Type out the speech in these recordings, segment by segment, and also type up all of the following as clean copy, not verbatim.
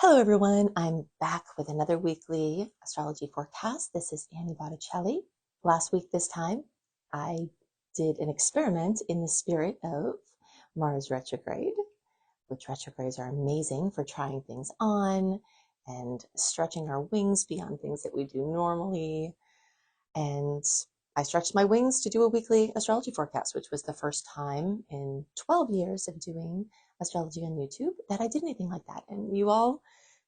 Hello everyone, I'm back with another weekly astrology forecast. This is Annie Botticelli. Last week this time, I did an experiment in the spirit of Mars retrograde, which retrogrades are amazing for trying things on and stretching our wings beyond things that we do normally. And I stretched my wings to do a weekly astrology forecast, which was the first time in 12 years of doing astrology on YouTube that I did anything like that. And you all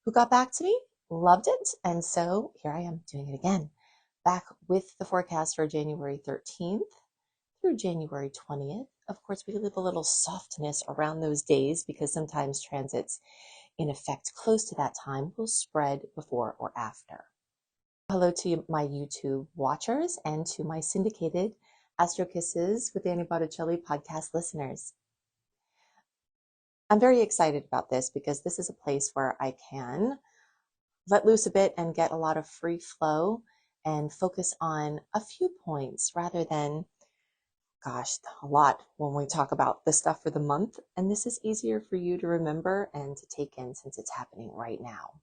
who got back to me loved it. And so here I am doing it again, back with the forecast for January 13th through January 20th. Of course, we leave a little softness around those days because sometimes transits in effect close to that time will spread before or after. Hello to my YouTube watchers and to my syndicated Astro Kisses with Annie Botticelli podcast listeners. I'm very excited about this because this is a place where I can let loose a bit and get a lot of free flow and focus on a few points rather than, gosh, a lot when we talk about the stuff for the month. And this is easier for you to remember and to take in since it's happening right now.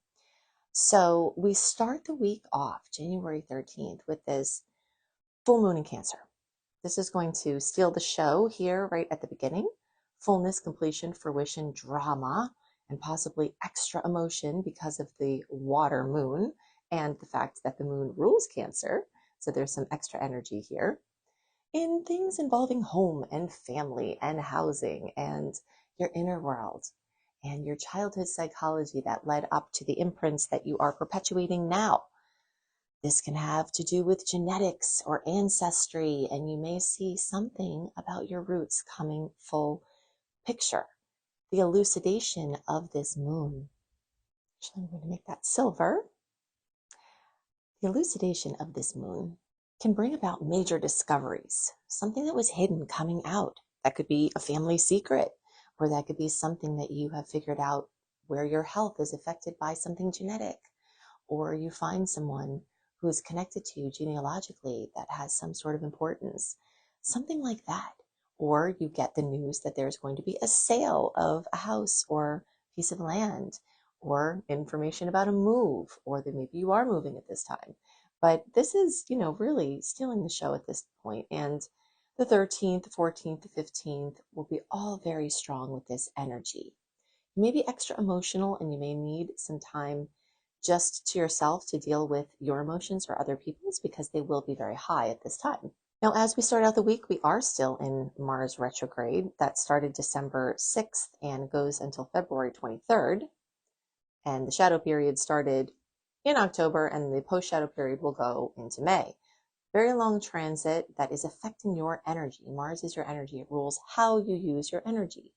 So we start the week off, January 13th, with this full moon in Cancer. This is going to steal the show here right at the beginning. Fullness, completion, fruition, drama, and possibly extra emotion because of the water moon and the fact that the moon rules Cancer. So there's some extra energy here in things involving home and family and housing and your inner world and your childhood psychology that led up to the imprints that you are perpetuating now. This can have to do with genetics or ancestry, and you may see something about your roots coming full picture. The elucidation of this moon. Actually, I'm going to make that silver. The elucidation of this moon can bring about major discoveries, something that was hidden coming out. That could be a family secret, or that could be something that you have figured out where your health is affected by something genetic, or you find someone who is connected to you genealogically that has some sort of importance, something like that. Or you get the news that there's going to be a sale of a house or piece of land, or information about a move, or that maybe you are moving at this time. But this is, really stealing the show at this point. And the 13th, the 14th, the 15th will be all very strong with this energy. You may be extra emotional and you may need some time just to yourself to deal with your emotions or other people's because they will be very high at this time. Now, as we start out the week, we are still in Mars retrograde. That started December 6th and goes until February 23rd. And the shadow period started in October, and the post-shadow period will go into May. Very long transit that is affecting your energy. Mars is your energy. It rules how you use your energy.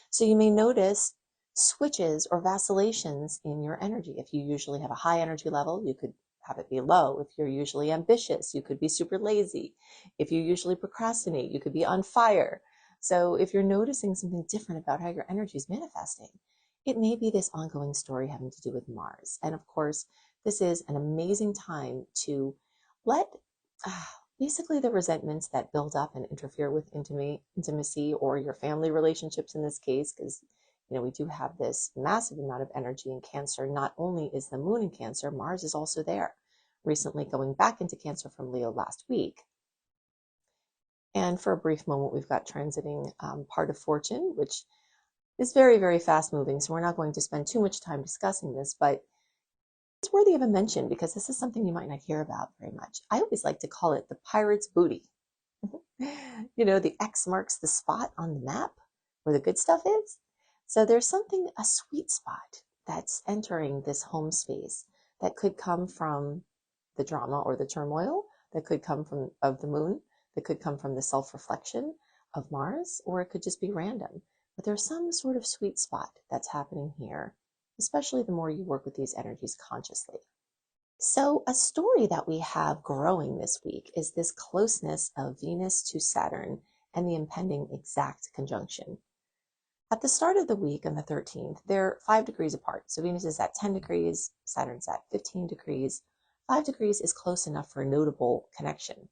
So you may notice switches or vacillations in your energy. If you usually have a high energy level, you could have it be low. If you're usually ambitious, you could be super lazy. If you usually procrastinate, you could be on fire. So if you're noticing something different about how your energy is manifesting, it may be this ongoing story having to do with Mars. And of course, this is an amazing time to let basically the resentments that build up and interfere with intimacy or your family relationships in this case, because we do have this massive amount of energy in Cancer. Not only is the moon in Cancer, Mars is also there, recently going back into Cancer from Leo last week. And for a brief moment, we've got transiting part of Fortune, which is very, very fast moving. So we're not going to spend too much time discussing this, but it's worthy of a mention because this is something you might not hear about very much. I always like to call it the pirate's booty. The X marks the spot on the map where the good stuff is. So there's something, a sweet spot that's entering this home space that could come from the drama or the turmoil, that could come from of the moon, that could come from the self-reflection of Mars, or it could just be random. But there's some sort of sweet spot that's happening here, especially the more you work with these energies consciously. So a story that we have growing this week is this closeness of Venus to Saturn and the impending exact conjunction. At the start of the week on the 13th, they're 5 degrees apart. So Venus is at 10 degrees, Saturn's at 15 degrees. 5 degrees is close enough for a notable connection.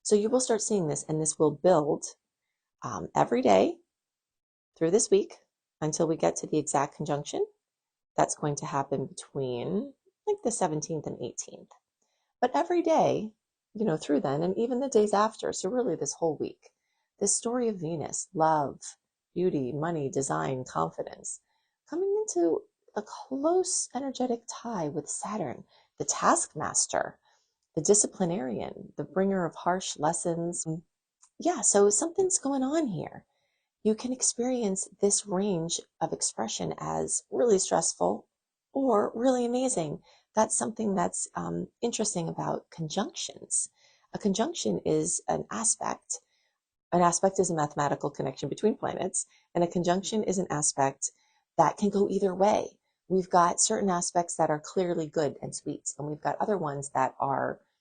So you will start seeing this, and this will build every day through this week until we get to the exact conjunction. That's going to happen between like the 17th and 18th. But every day, through then and even the days after, so really this whole week, this story of Venus, love, beauty, money, design, confidence, coming into a close energetic tie with Saturn, the taskmaster, the disciplinarian, the bringer of harsh lessons. Yeah, so something's going on here. You can experience this range of expression as really stressful or really amazing. That's something that's interesting about conjunctions. A conjunction is an aspect. An aspect is a mathematical connection between planets, and a conjunction is an aspect that can go either way. We've got certain aspects that are clearly good and sweet, and we've got other ones that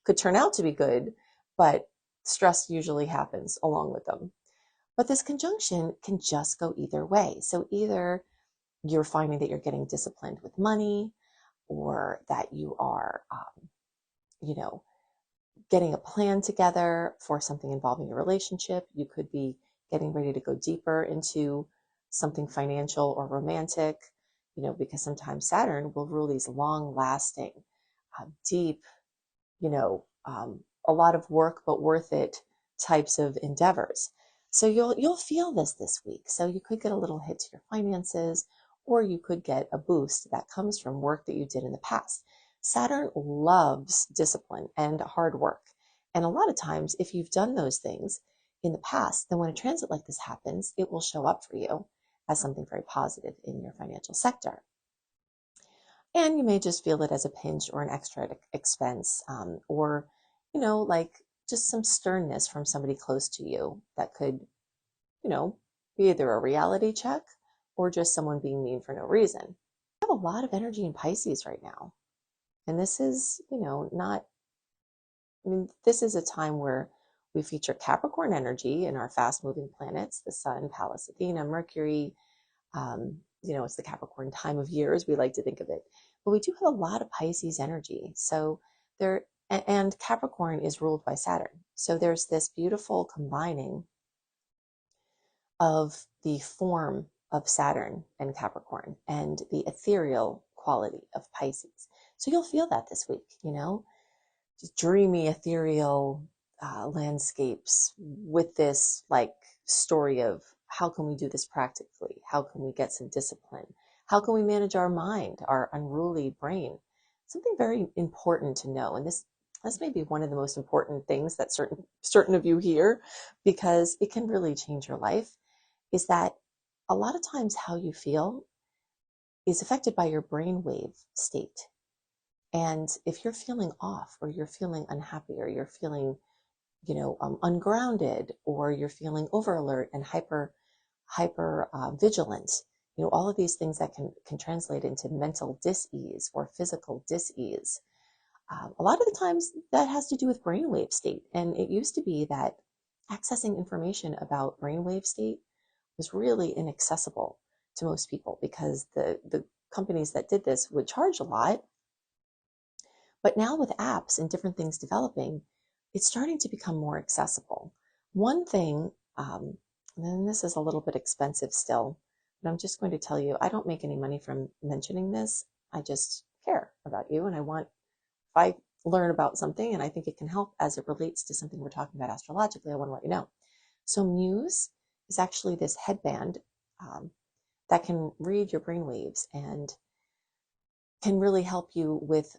could turn out to be good, but stress usually happens along with them. But this conjunction can just go either way. So either you're finding that you're getting disciplined with money, or that you are, you know, getting a plan together for something involving your relationship. You could be getting ready to go deeper into something financial or romantic, because sometimes Saturn will rule these long lasting, deep, a lot of work, but worth it types of endeavors. So you'll feel this week. So you could get a little hit to your finances, or you could get a boost that comes from work that you did in the past. Saturn loves discipline and hard work. And a lot of times, if you've done those things in the past, then when a transit like this happens, it will show up for you as something very positive in your financial sector. And you may just feel it as a pinch or an extra expense, or, like just some sternness from somebody close to you that could, be either a reality check or just someone being mean for no reason. I have a lot of energy in Pisces right now. And this is, this is a time where we feature Capricorn energy in our fast moving planets, the Sun, Pallas Athena, Mercury. It's the Capricorn time of year, as we like to think of it. But we do have a lot of Pisces energy. So and Capricorn is ruled by Saturn. So there's this beautiful combining of the form of Saturn and Capricorn and the ethereal quality of Pisces. So you'll feel that this week, just dreamy, ethereal landscapes with this like story of how can we do this practically? How can we get some discipline? How can we manage our mind, our unruly brain? Something very important to know. And this may be one of the most important things that certain of you hear, because it can really change your life, is that a lot of times how you feel is affected by your brainwave state. And if you're feeling off, or you're feeling unhappy, or you're feeling, ungrounded, or you're feeling over alert and hyper vigilant, all of these things that can translate into mental dis-ease or physical dis-ease. A lot of the times that has to do with brainwave state. And it used to be that accessing information about brainwave state was really inaccessible to most people, because the companies that did this would charge a lot. But now with apps and different things developing, it's starting to become more accessible. One thing, and this is a little bit expensive still, but I'm just going to tell you, I don't make any money from mentioning this. I just care about you, and if I learn about something and I think it can help as it relates to something we're talking about astrologically, I want to let you know. So Muse is actually this headband that can read your brainwaves and can really help you with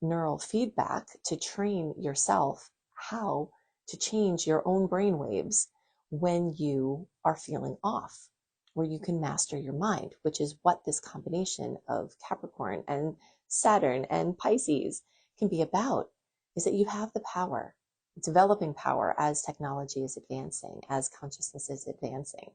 neural feedback to train yourself how to change your own brain waves when you are feeling off, where you can master your mind, which is what this combination of Capricorn and Saturn and Pisces can be about, is that you have the power, developing power as technology is advancing, as consciousness is advancing,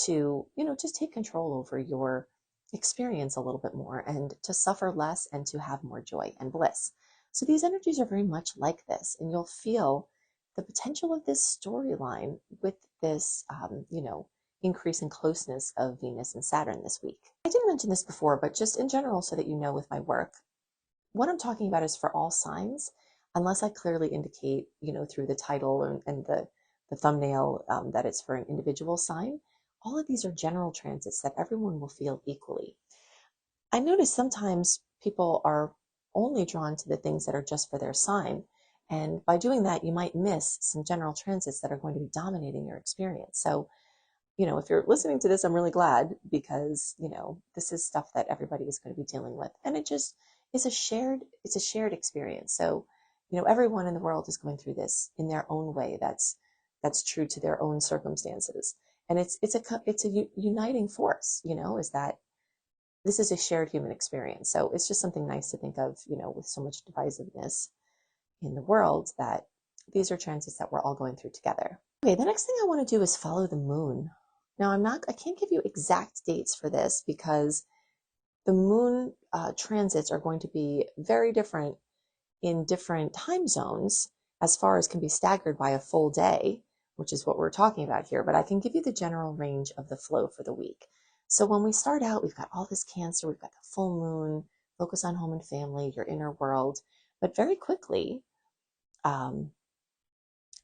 to, just take control over your experience a little bit more, and to suffer less, and to have more joy and bliss. So these energies are very much like this, and you'll feel the potential of this storyline with this, increase in closeness of Venus and Saturn this week. I didn't mention this before, but just in general, so that you know, with my work, what I'm talking about is for all signs, unless I clearly indicate, through the title and the thumbnail, that it's for an individual sign. All of these are general transits that everyone will feel equally. I notice sometimes people are only drawn to the things that are just for their sign. And by doing that, you might miss some general transits that are going to be dominating your experience. So, if you're listening to this, I'm really glad because, this is stuff that everybody is going to be dealing with. And it just is it's a shared experience. So, everyone in the world is going through this in their own way. That's true to their own circumstances. And it's a uniting force, is that this is a shared human experience. So it's just something nice to think of, with so much divisiveness in the world, that these are transits that we're all going through together. Okay, the next thing I want to do is follow the moon. Now, I can't give you exact dates for this because the moon transits are going to be very different in different time zones as far as can be staggered by a full day, which is what we're talking about here. But I can give you the general range of the flow for the week. So when we start out, we've got all this Cancer, we've got the full moon, focus on home and family, your inner world. But very quickly, and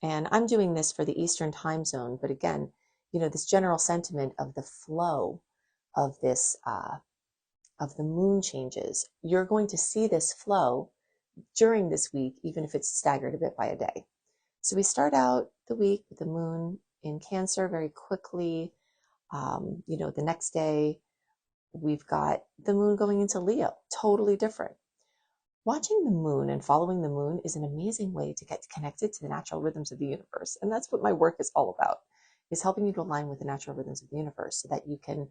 I'm doing this for the Eastern time zone, but again, this general sentiment of the flow of this, of the moon changes, you're going to see this flow during this week, even if it's staggered a bit by a day. So we start out the week with the moon in Cancer very quickly. The next day, we've got the moon going into Leo, totally different. Watching the moon and following the moon is an amazing way to get connected to the natural rhythms of the universe. And that's what my work is all about, is helping you to align with the natural rhythms of the universe so that you can,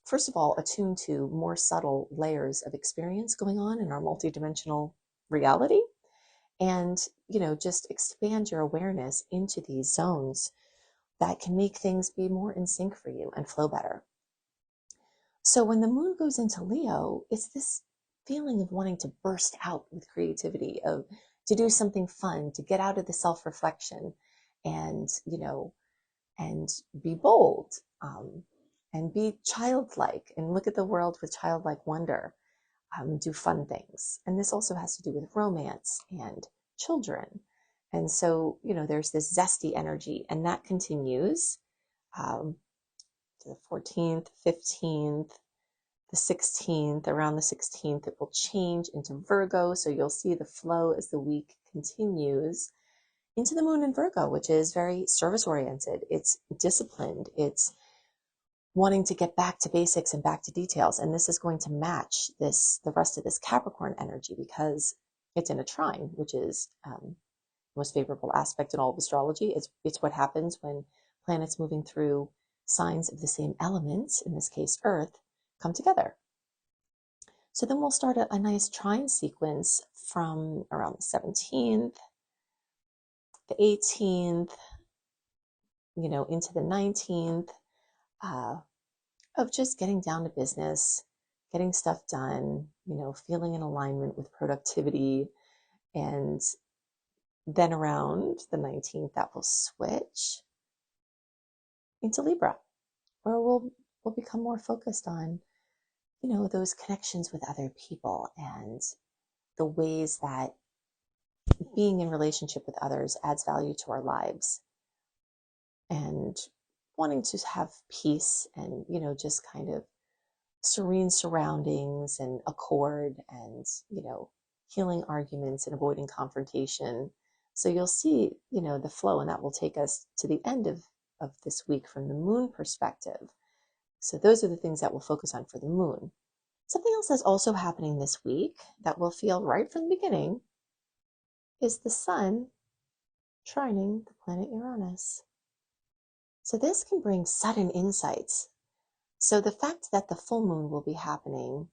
first of all, attune to more subtle layers of experience going on in our multidimensional reality. And, just expand your awareness into these zones that can make things be more in sync for you and flow better. So when the moon goes into Leo, it's this feeling of wanting to burst out with creativity, of to do something fun, to get out of the self-reflection and, and be bold, and be childlike and look at the world with childlike wonder, do fun things. And this also has to do with romance and children. And so, there's this zesty energy, and that continues to the 14th, 15th, the 16th. Around the 16th, it will change into Virgo. So you'll see the flow as the week continues into the moon in Virgo, which is very service oriented. It's disciplined. It's wanting to get back to basics and back to details. And this is going to match the rest of this Capricorn energy because it's in a trine, which is most favorable aspect in all of astrology. It's what happens when planets moving through signs of the same elements, in this case Earth, come together. So then we'll start a nice trine sequence from around the 17th, the 18th, into the 19th, of just getting down to business, getting stuff done, feeling in alignment with productivity. And then around the 19th, that will switch into Libra, where we'll become more focused on, those connections with other people and the ways that being in relationship with others adds value to our lives, and wanting to have peace and, just kind of serene surroundings and accord and, healing arguments and avoiding confrontation. So you'll see, the flow, and that will take us to the end of this week from the moon perspective. So those are the things that we'll focus on for the moon. Something else that's also happening this week that we'll feel right from the beginning is the sun trining the planet Uranus. So this can bring sudden insights. So the fact that the full moon will be happening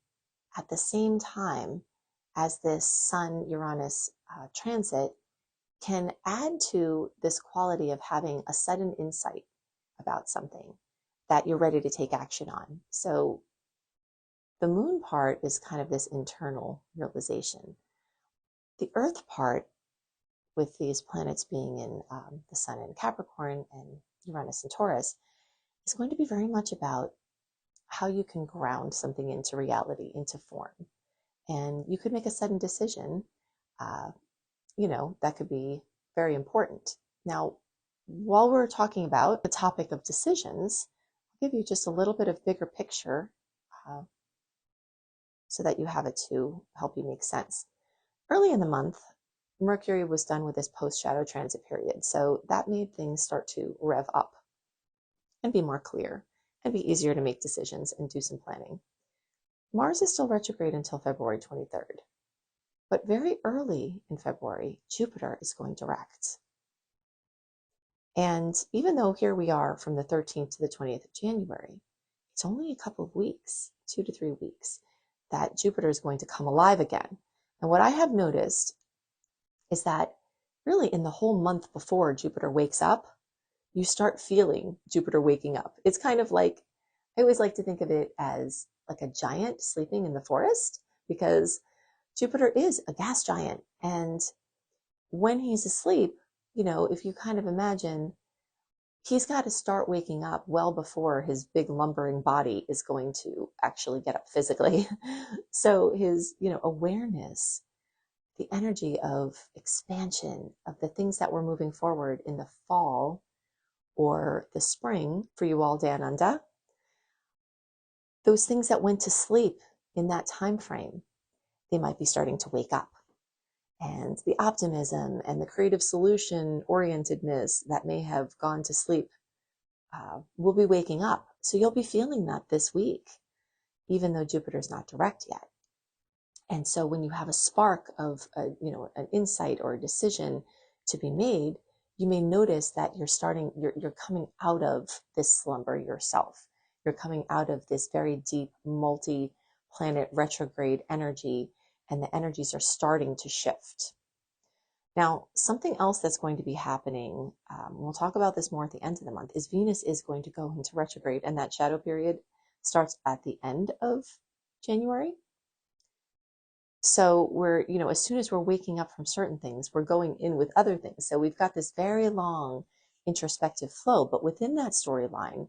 at the same time as this Sun-Uranus transit can add to this quality of having a sudden insight about something that you're ready to take action on. So the moon part is kind of this internal realization. The earth part, with these planets being in the sun in Capricorn and Uranus and Taurus, is going to be very much about how you can ground something into reality, into form. And you could make a sudden decision, that could be very important. Now, while we're talking about the topic of decisions, I'll give you just a little bit of bigger picture so that you have it to help you make sense. Early in the month, Mercury was done with this post-shadow transit period, so that made things start to rev up and be more clear and be easier to make decisions and do some planning. Mars is still retrograde until February 23rd, but very early in February, Jupiter is going direct. And even though here we are from the 13th to the 20th of January, it's only a couple of weeks, 2 to 3 weeks, that Jupiter is going to come alive again. And what I have noticed is that really in the whole month before Jupiter wakes up, you start feeling Jupiter waking up. It's kind of like, I always like to think of it as like a giant sleeping in the forest, because Jupiter is a gas giant. And when he's asleep, if you kind of imagine, he's got to start waking up well before his big lumbering body is going to actually get up physically. So his, awareness, the energy of expansion of the things that were moving forward in the fall or the spring for you all, Dayananda, those things that went to sleep in that time frame, they might be starting to wake up. And the optimism and the creative solution orientedness that may have gone to sleep will be waking up. So you'll be feeling that this week, even though Jupiter's not direct yet. And so when you have a spark of an insight or a decision to be made, you may notice that you're coming out of this slumber yourself. You're coming out of this very deep multi-planet retrograde energy, and the energies are starting to shift. Now, something else that's going to be happening, we'll talk about this more at the end of the month, is Venus is going to go into retrograde, and that shadow period starts at the end of January. So we're, as soon as we're waking up from certain things, we're going in with other things. So we've got this very long introspective flow, but within that storyline,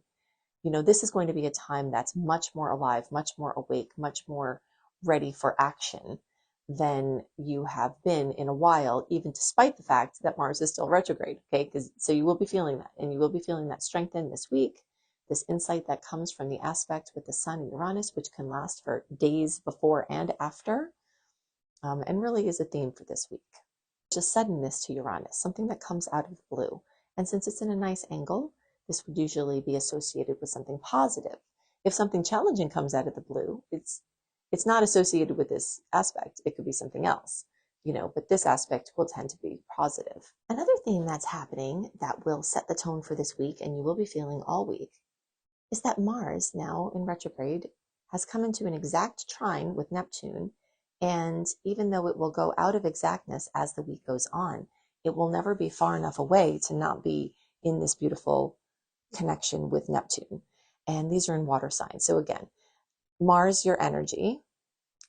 this is going to be a time that's much more alive, much more awake, much more ready for action than you have been in a while, even despite the fact that Mars is still retrograde. Okay, so you will be feeling that, and you will be feeling that strengthen this week. This insight that comes from the aspect with the Sun and Uranus, which can last for days before and after, and really is a theme for this week. There's a suddenness to Uranus, something that comes out of the blue, and since it's in a nice angle, this would usually be associated with something positive. If something challenging comes out of the blue, it's not associated with this aspect. It could be something else, but this aspect will tend to be positive. Another theme that's happening that will set the tone for this week, and you will be feeling all week, is that Mars, now in retrograde, has come into an exact trine with Neptune. And even though it will go out of exactness as the week goes on, it will never be far enough away to not be in this beautiful connection with Neptune. And these are in water signs. So again, Mars, your energy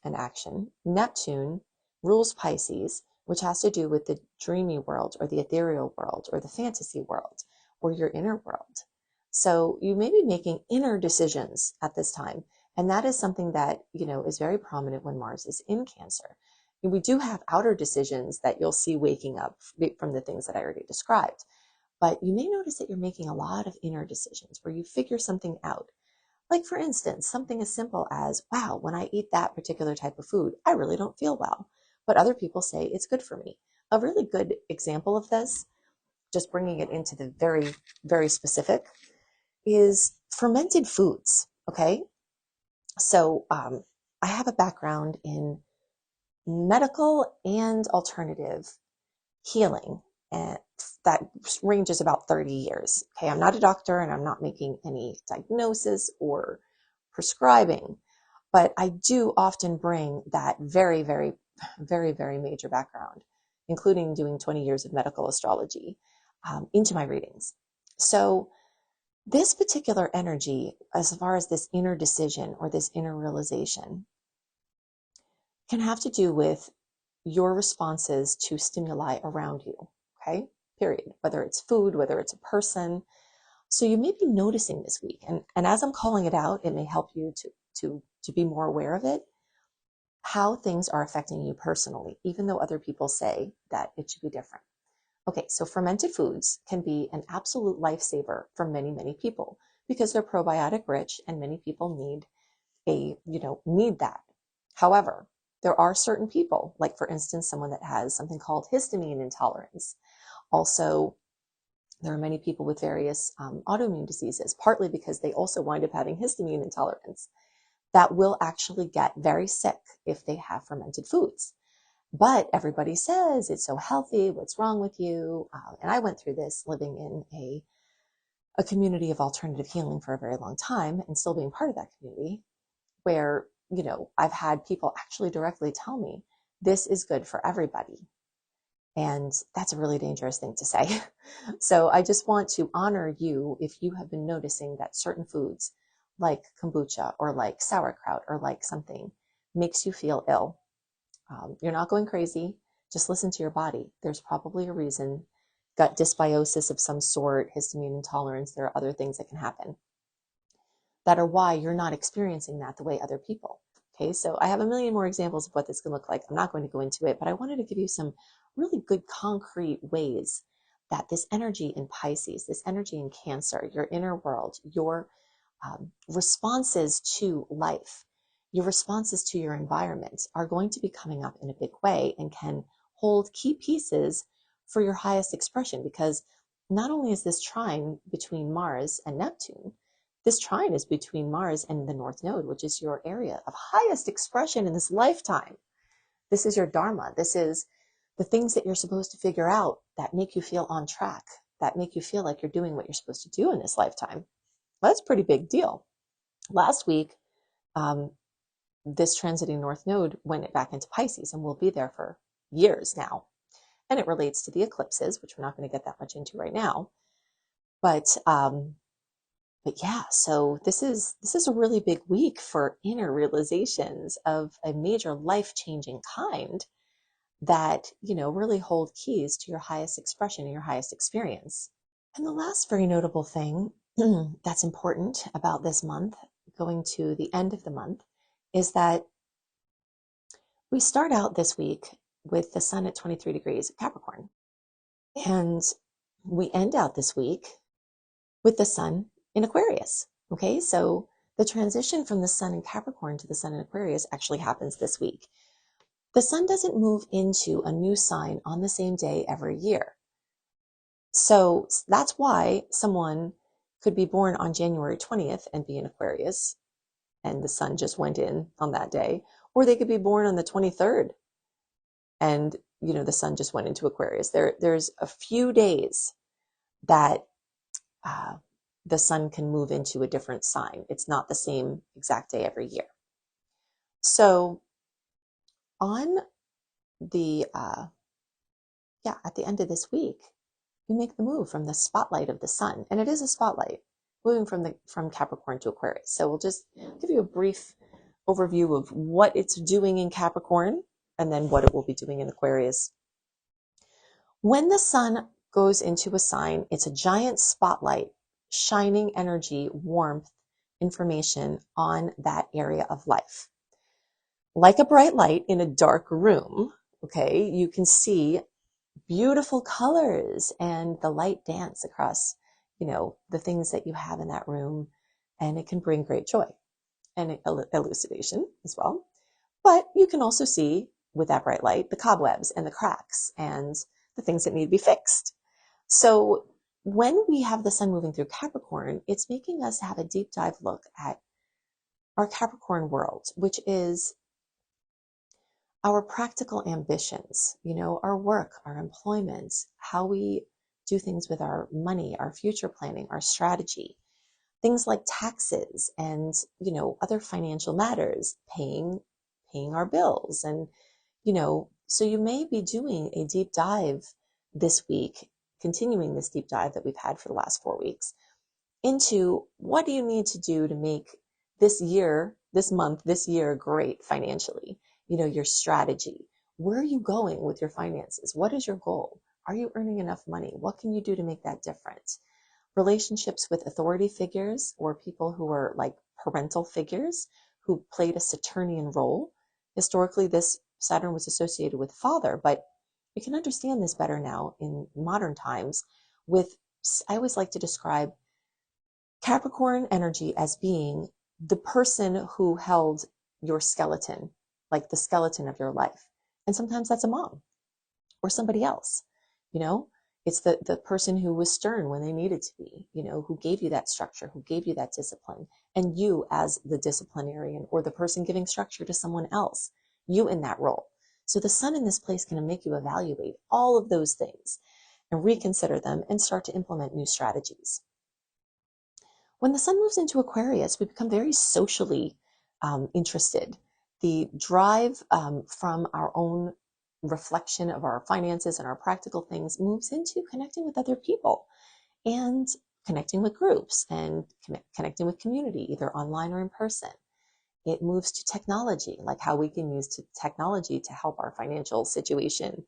and action. Neptune rules Pisces, which has to do with the dreamy world or the ethereal world or the fantasy world or your inner world. So you may be making inner decisions at this time. And that is something that, is very prominent when Mars is in Cancer. And we do have outer decisions that you'll see waking up from the things that I already described. But you may notice that you're making a lot of inner decisions where you figure something out. Like, for instance, something as simple as, wow, when I eat that particular type of food, I really don't feel well. But other people say it's good for me. A really good example of this, just bringing it into the very, very specific, is fermented foods, okay? So I have a background in medical and alternative healing, and that ranges about 30 years. Okay, I'm not a doctor and I'm not making any diagnosis or prescribing, but I do often bring that very, very, very, very major background, including doing 20 years of medical astrology, into my readings. So this particular energy, as far as this inner decision or this inner realization, can have to do with your responses to stimuli around you, okay? Period. Whether it's food, whether it's a person. So you may be noticing this week, and as I'm calling it out, it may help you to be more aware of it, how things are affecting you personally, even though other people say that it should be different. Okay, so fermented foods can be an absolute lifesaver for many, many people because they're probiotic rich, and many people need that. However, there are certain people, like for instance, someone that has something called histamine intolerance. Also, there are many people with various autoimmune diseases, partly because they also wind up having histamine intolerance, that will actually get very sick if they have fermented foods. But everybody says it's so healthy. What's wrong with you? And I went through this living in a community of alternative healing for a very long time and still being part of that community where, I've had people actually directly tell me this is good for everybody. And that's a really dangerous thing to say. So I just want to honor you if you have been noticing that certain foods like kombucha or like sauerkraut or like something makes you feel ill. You're not going crazy. Just listen to your body. There's probably a reason. Gut dysbiosis of some sort, histamine intolerance. There are other things that can happen that are why you're not experiencing that the way other people. Okay, so I have a million more examples of what this can look like. I'm not going to go into it, but I wanted to give you some really good concrete ways that this energy in Pisces, this energy in Cancer, your inner world, your responses to life, your responses to your environment are going to be coming up in a big way and can hold key pieces for your highest expression. Because not only is this trine between Mars and Neptune, this trine is between Mars and the North Node, which is your area of highest expression in this lifetime. This is your Dharma. This is the things that you're supposed to figure out that make you feel on track, that make you feel like you're doing what you're supposed to do in this lifetime. That's a pretty big deal. Last week, this transiting North Node went back into Pisces and will be there for years now. And it relates to the eclipses, which we're not going to get that much into right now. But yeah, so this is a really big week for inner realizations of a major life-changing kind that, really hold keys to your highest expression and your highest experience. And the last very notable thing that's important about this month, going to the end of the month, is that we start out this week with the sun at 23 degrees of Capricorn. And we end out this week with the sun in Aquarius. Okay, so the transition from the sun in Capricorn to the sun in Aquarius actually happens this week. The sun doesn't move into a new sign on the same day every year. So that's why someone could be born on January 20th and be in Aquarius, and the sun just went in on that day. Or they could be born on the 23rd and, the sun just went into Aquarius. There's a few days that the sun can move into a different sign. It's not the same exact day every year. So on the, at the end of this week, you make the move from the spotlight of the sun, and it is a spotlight, moving from Capricorn to Aquarius. So we'll just give you a brief overview of what it's doing in Capricorn and then what it will be doing in Aquarius. When the sun goes into a sign, it's a giant spotlight, shining energy, warmth, information on that area of life. Like a bright light in a dark room, okay, you can see beautiful colors and the light dance across, the things that you have in that room, and it can bring great joy and elucidation as well. But you can also see with that bright light the cobwebs and the cracks and the things that need to be fixed. So when we have the sun moving through Capricorn, it's making us have a deep dive look at our Capricorn world, which is our practical ambitions, our work, our employment, how we do things with our money, our future planning, our strategy, things like taxes and, other financial matters, paying our bills. And, so you may be doing a deep dive this week, continuing this deep dive that we've had for the last 4 weeks into what do you need to do to make this year, this month, this year great financially. Your strategy. Where are you going with your finances? What is your goal? Are you earning enough money? What can you do to make that different? Relationships with authority figures or people who are like parental figures who played a Saturnian role. Historically, this Saturn was associated with father, but we can understand this better now in modern times with, I always like to describe Capricorn energy as being the person who held your skeleton, like the skeleton of your life. And sometimes that's a mom or somebody else, you know, it's the person who was stern when they needed to be, you know, who gave you that structure, who gave you that discipline, and you as the disciplinarian or the person giving structure to someone else, you in that role. So the sun in this place can make you evaluate all of those things and reconsider them and start to implement new strategies. When the sun moves into Aquarius, we become very socially interested. The drive from our own reflection of our finances and our practical things moves into connecting with other people and connecting with groups and connecting with community, either online or in person. It moves to technology, like how we can use technology to help our financial situation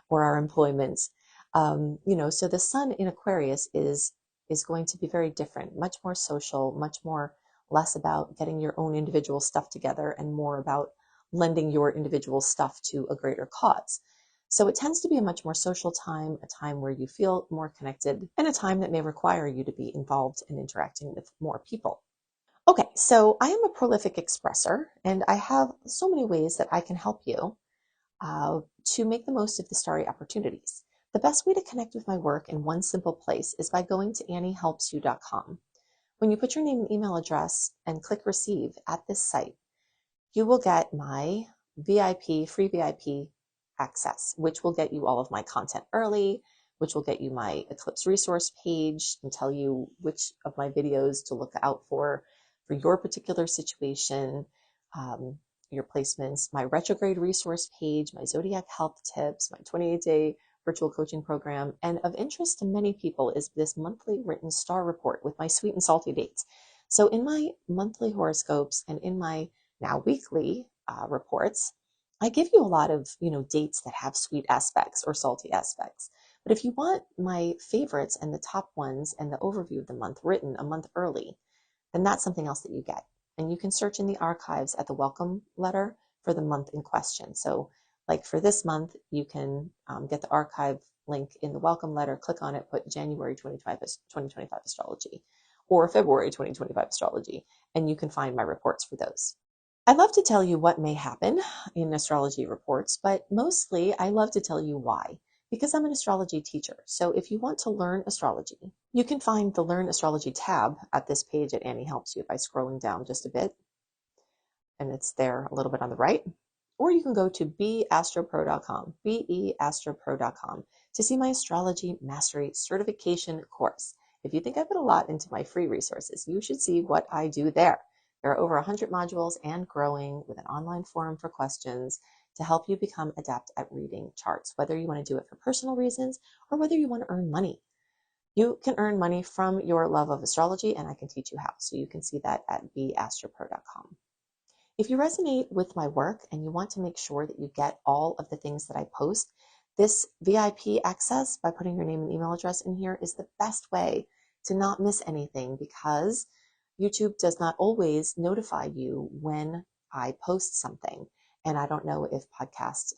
or our employment. So the sun in Aquarius is going to be very different, much more social, much more less about getting your own individual stuff together and more about lending your individual stuff to a greater cause. So it tends to be a much more social time, a time where you feel more connected, and a time that may require you to be involved in interacting with more people. Okay, so I am a prolific expresser, and I have so many ways that I can help you to make the most of the starry opportunities. The best way to connect with my work in one simple place is by going to anniehelpsyou.com. When you put your name and email address and click receive at this site, you will get my free VIP access, which will get you all of my content early, which will get you my Eclipse resource page and tell you which of my videos to look out for your particular situation, your placements, my retrograde resource page, my zodiac health tips, my 28-day virtual coaching program. And of interest to many people is this monthly written star report with my sweet and salty dates. So in my monthly horoscopes and in my now weekly reports, I give you a lot of, dates that have sweet aspects or salty aspects. But if you want my favorites and the top ones and the overview of the month written a month early, then that's something else that you get. And you can search in the archives at the welcome letter for the month in question. So like for this month, you can get the archive link in the welcome letter, click on it, put January 2025 astrology or February 2025 astrology, and you can find my reports for those. I love to tell you what may happen in astrology reports, but mostly I love to tell you why, because I'm an astrology teacher. So if you want to learn astrology, you can find the Learn Astrology tab at this page at Annie Helps You by scrolling down just a bit, and it's there a little bit on the right. Or you can go to beastropro.com, beastropro.com, to see my astrology mastery certification course. If you think I put a lot into my free resources, you should see what I do there. There are over 100 modules and growing, with an online forum for questions to help you become adept at reading charts, whether you want to do it for personal reasons or whether you want to earn money. You can earn money from your love of astrology, and I can teach you how. So you can see that at beastropro.com. If you resonate with my work and you want to make sure that you get all of the things that I post, this VIP access by putting your name and email address in here is the best way to not miss anything, because YouTube does not always notify you when I post something. And I don't know if podcast,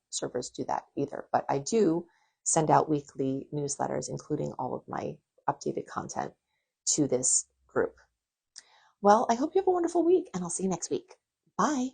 servers do that either, but I do send out weekly newsletters, including all of my updated content to this group. Well, I hope you have a wonderful week, and I'll see you next week. Bye.